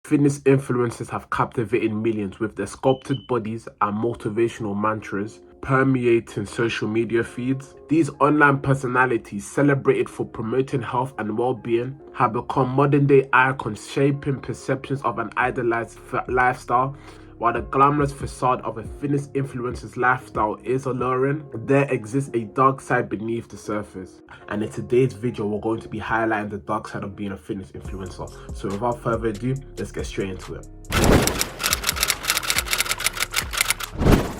Fitness influencers have captivated millions with their sculpted bodies and motivational mantras permeating social media feeds. These online personalities, celebrated for promoting health and well-being, have become modern-day icons, shaping perceptions of an idolized lifestyle. While the glamorous facade of a fitness influencer's lifestyle is alluring, there exists a dark side beneath the surface. And in today's video, we're going to be highlighting the dark side of being a fitness influencer. So without further ado, let's get straight into it.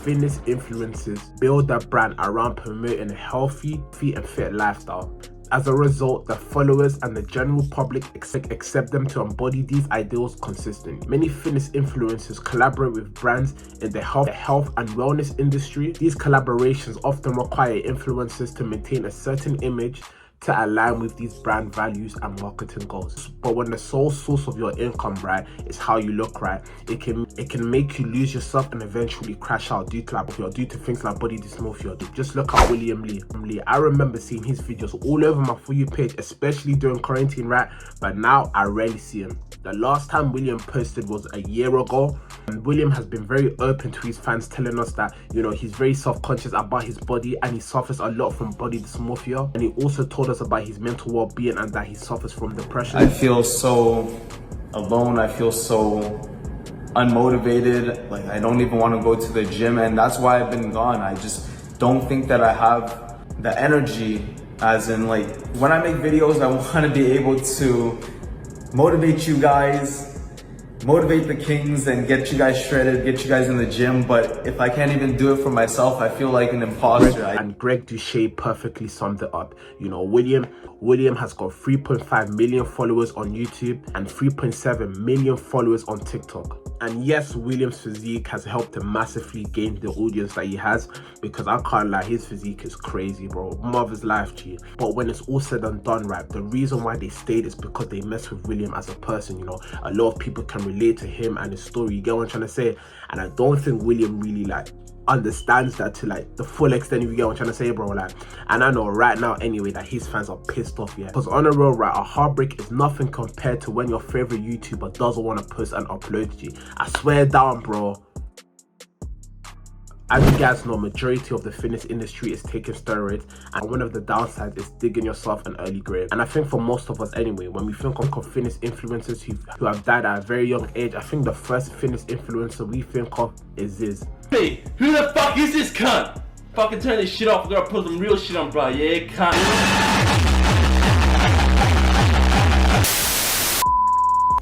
Fitness influencers build their brand around promoting a healthy, fit lifestyle. As a result, the followers and the general public accept them to embody these ideals consistently. Many fitness influencers collaborate with brands in the health and wellness industry. These collaborations often require influencers to maintain a certain image to align with these brand values and marketing goals. But when the sole source of your income, right, is how you look, right, it can make you lose yourself and eventually crash out due to things like body dysmorphia. Just look at William Lee. I remember seeing his videos all over my For You page, especially during quarantine, right? But now I rarely see him. The last time William posted was a year ago, and William has been very open to his fans, telling us that, you know, he's very self-conscious about his body and he suffers a lot from body dysmorphia. And he also told us about his mental well-being and that he suffers from depression. I feel so alone. I feel so unmotivated. Like, I don't even want to go to the gym, and that's why I've been gone. I just don't think that I have the energy, as in, like, when I make videos, I want to be able to motivate you guys, motivate the kings, and get you guys shredded, get you guys in the gym. But if I can't even do it for myself, I feel like an imposter. And Greg Duche perfectly summed it up. You know, William has got 3.5 million followers on YouTube and 3.7 million followers on TikTok. And yes, William's physique has helped him massively gain the audience that he has, because I can't lie, his physique is crazy, bro. Mother's life, G. But when it's all said and done, right, the reason why they stayed is because they mess with William as a person. You know, a lot of people can relate to him and his story. You get what I'm trying to say? And I don't think William really, like, understands that to, like, the full extent, if you get what I'm trying to say, bro. Like, and I know right now anyway that his fans are pissed off, yeah, because on a real, right, a heartbreak is nothing compared to when your favorite YouTuber doesn't want to post and upload to you. I swear down, bro. As you guys know, majority of the fitness industry is taking steroids, and one of the downsides is digging yourself an early grave. And I think for most of us anyway, when we think of fitness influencers who have died at a very young age, I think the first fitness influencer we think of is Ziz. Hey, who the fuck is this cunt? Fucking turn this shit off, we gotta put some real shit on, bro. Yeah, cunt.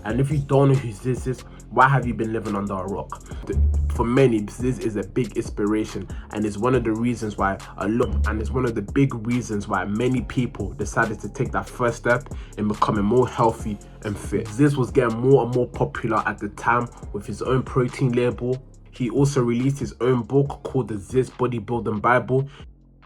And if you don't know who Ziz is, why have you been living under a rock? For many, Ziz is a big inspiration, and is one of the reasons why one of the big reasons why many people decided to take that first step in becoming more healthy and fit. Ziz was getting more and more popular at the time with his own protein label. He also released his own book called the Ziz Bodybuilding Bible,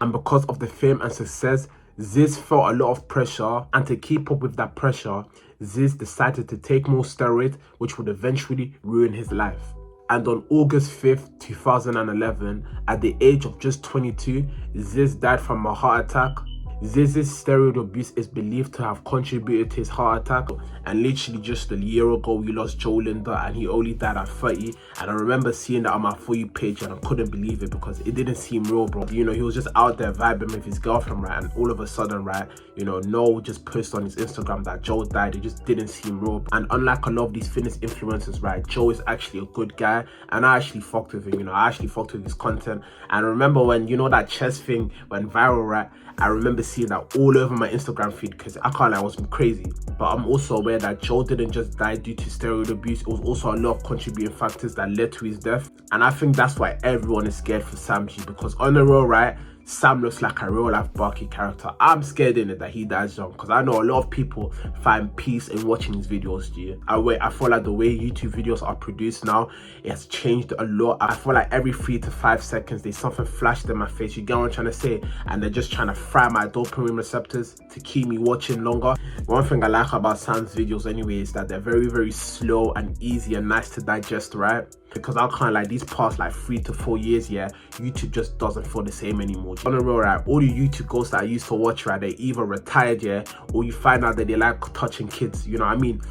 and because of the fame and success, Ziz felt a lot of pressure, and to keep up with that pressure, Ziz decided to take more steroids, which would eventually ruin his life. And on August 5th, 2011, at the age of just 22, Ziz died from a heart attack. Ziz's steroid abuse is believed to have contributed to his heart attack, and literally just a year ago we lost Joe Linda, and he only died at 30. And I remember seeing that on my For You page, and I couldn't believe it because it didn't seem real, bro. You know, he was just out there vibing with his girlfriend, right, and all of a sudden, right, you know, Noel just posted on his Instagram that Joe died. It just didn't seem real. And unlike a lot of these fitness influencers, right, Joe is actually a good guy, and I actually fucked with him. You know, I actually fucked with his content. And I remember when, you know, that chest thing went viral, right, I remember seeing that all over my Instagram feed, because I can't lie, I was crazy. But I'm also aware that Joe didn't just die due to steroid abuse. It was also a lot of contributing factors that led to his death. And I think that's why everyone is scared for Sam G, because on the real, right, Sam looks like a real life Barky character. I'm scared in it that he dies young, because I know a lot of people find peace in watching his videos, G. I feel like the way YouTube videos are produced now, it has changed a lot. I feel like every 3 to 5 seconds there's something flashed in my face, you get what I'm trying to say? And they're just trying to fry my dopamine receptors to keep me watching longer. One thing I like about Sam's videos anyway is that they're very, very slow and easy and nice to digest, right? Because I can't, like, these past like 3 to 4 years, yeah, YouTube just doesn't feel the same anymore. On the real, right, all the YouTube girls that I used to watch, right, they either retired, yeah, or you find out that they like touching kids, you know what I mean?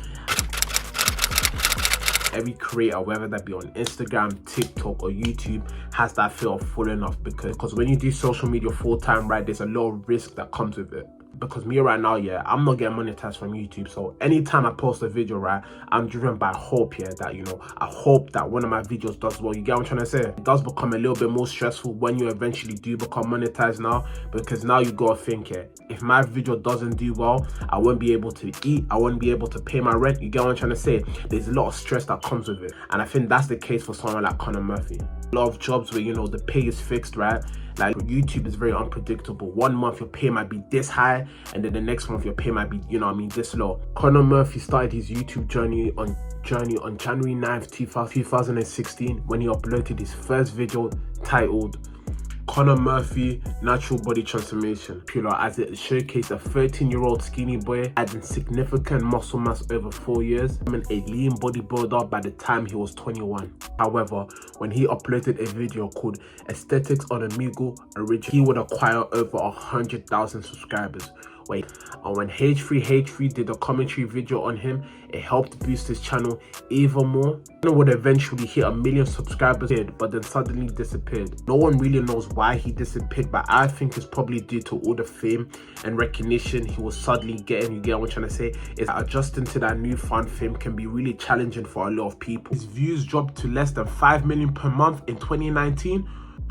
every creator, whether that be on Instagram, TikTok or YouTube, has that fear of falling off, because when you do social media full time, right, there's a lot of risk that comes with it. Because me right now, yeah, I'm not getting monetized from YouTube, so anytime I post a video, right, I'm driven by hope, yeah, that, you know, I hope that one of my videos does well. You get what I'm trying to say? It does become a little bit more stressful when you eventually do become monetized now, because now you gotta think, yeah, if my video doesn't do well, I won't be able to eat, I won't be able to pay my rent. You get what I'm trying to say? There's a lot of stress that comes with it, and I think that's the case for someone like Conor Murphy. A lot of jobs where, you know, the pay is fixed, right? Like YouTube is very unpredictable. 1 month your pay might be this high, and then the next month your pay might be, you know what I mean, this low. Conor Murphy started his YouTube journey on January 9th, 2016 when he uploaded his first video titled Conor Murphy Natural Body Transformation, as it showcased a 13-year-old skinny boy adding significant muscle mass over 4 years, and a lean bodybuilder by the time he was 21. However, when he uploaded a video called Aesthetics on Omegle Original, he would acquire over 100,000 subscribers. And when H3 did a commentary video on him, it helped boost his channel even more. He would eventually hit 1 million subscribers, but then suddenly disappeared. No one really knows why he disappeared, but I think it's probably due to all the fame and recognition he was suddenly getting. You get what I'm trying to say? Is adjusting to that newfound fame can be really challenging for a lot of people. His views dropped to less than 5 million per month in 2019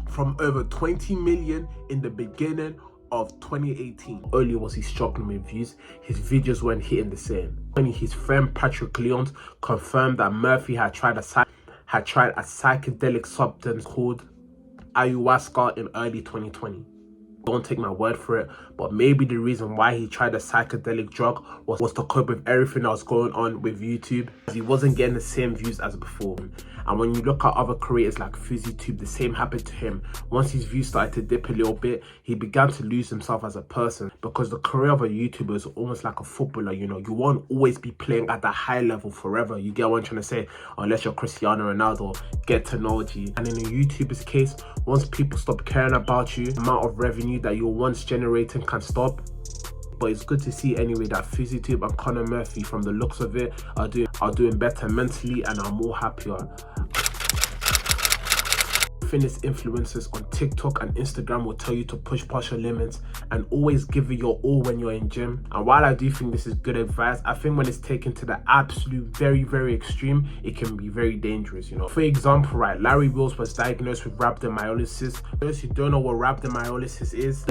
from over 20 million in the beginning of 2018. Earlier was he struggling with views, his videos weren't hitting the same. When his friend Patrick Leon confirmed that Murphy had tried a psychedelic substance called ayahuasca in early 2020. Don't take my word for it, but maybe the reason why he tried a psychedelic drug was to cope with everything that was going on with YouTube. He wasn't getting the same views as before. And when you look at other creators like FuzzyTube, the same happened to him. Once his views started to dip a little bit, he began to lose himself as a person, because the career of a YouTuber is almost like a footballer. You know, you won't always be playing at the high level forever. You get what I'm trying to say? Unless you're Cristiano Ronaldo, get technology. And in a YouTuber's case, once people stop caring about you, the amount of revenue that you're once generating can stop. But it's good to see anyway that FuzzyTube and Conor Murphy, from the looks of it, are doing better mentally and are more happier. Fitness influencers on TikTok and Instagram will tell you to push past your limits and always give it your all when you're in gym. And while I do think this is good advice, I think when it's taken to the absolute very extreme, it can be very dangerous, you know. For example, right, Larry Wills was diagnosed with rhabdomyolysis. For those who don't know what rhabdomyolysis is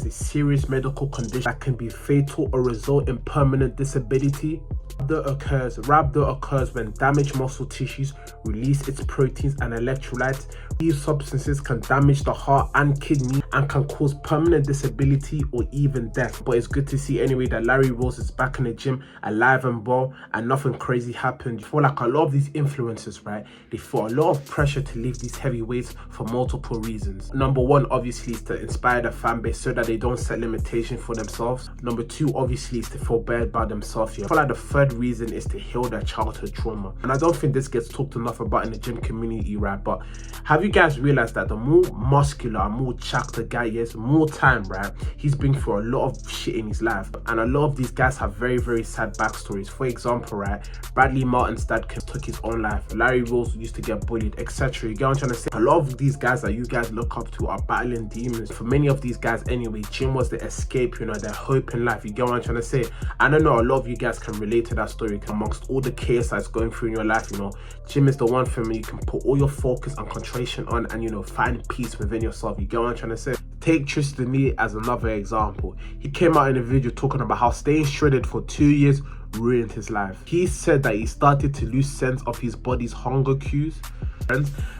a serious medical condition that can be fatal or result in permanent disability. Rhabdo occurs when damaged muscle tissues release its proteins and electrolytes. These substances can damage the heart and kidney and can cause permanent disability or even death. But it's good to see anyway that Larry Wills is back in the gym, alive and well, and nothing crazy happened. I feel like a lot of these influencers, right, they feel a lot of pressure to lift these heavy weights for multiple reasons. Number one, obviously, is to inspire the fan base so that they don't set limitations for themselves. Number two, obviously, is to feel bad about themselves. I feel like the third reason is to heal their childhood trauma. And I don't think this gets talked enough about in the gym community, right? But have you guys realized that the more muscular and more jacked the guy is, more time, right, he's been through a lot of shit in his life? And a lot of these guys have very sad backstories. For example, right, Bradley Martin's dad took his own life. Larry Wills used to get bullied, etc. You get what I'm trying to say? A lot of these guys that you guys look up to are battling demons. For many of these guys anyway, gym was the escape, you know, their hope in life. You get what I'm trying to say? And I know a lot of you guys can relate to that story. Amongst all the chaos that's going through in your life, you know, gym is the one thing where you can put all your focus and concentration on and, you know, find peace within yourself. You get what I'm trying to say? Take Tristan Lee as another example. He came out in a video talking about how staying shredded for 2 years ruined his life. He said that he started to lose sense of his body's hunger cues,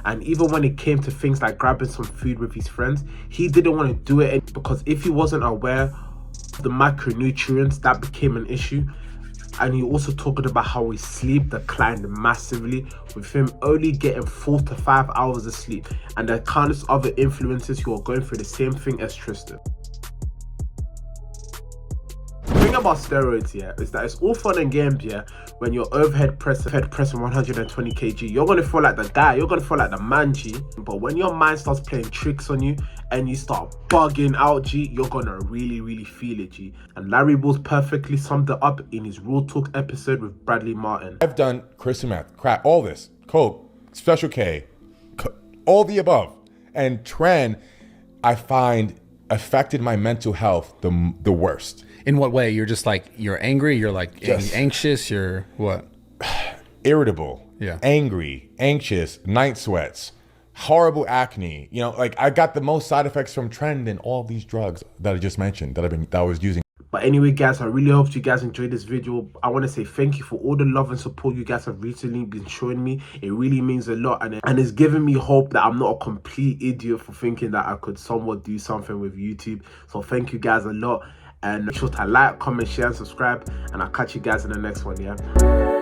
and even when it came to things like grabbing some food with his friends, he didn't want to do it because if he wasn't aware of the macronutrients, that became an issue. And he also talked about how his sleep declined massively, with him only getting 4 to 5 hours of sleep. And there are countless other influencers who are going through the same thing as Tristan. thing about steroids, yeah, is that it's all fun and games, yeah. When you're overhead pressing 120 kg, you're gonna feel like the guy, you're gonna feel like the man, G. But when your mind starts playing tricks on you and you start bugging out, G, you're gonna really feel it, G. And Larry Balls perfectly summed it up in his Real Talk episode with Bradley Martin. I've done crystal meth, crack, all this, coke, Special K, all the above. And trend, I find, affected my mental health the worst. In what way? You're just like, you're angry, you're like Just- anxious, you're what? Irritable, Yeah. angry, anxious, night sweats, horrible acne. You know, like I got the most side effects from trend and all these drugs that I just mentioned that I was using. But anyway, guys, I really hope you guys enjoyed this video. I want to say thank you for all the love and support you guys have recently been showing me. It really means a lot, and it's given me hope that I'm not a complete idiot for thinking that I could somewhat do something with YouTube. So thank you guys a lot, and make sure to like, comment, share, and subscribe, and I'll catch you guys in the next one, yeah?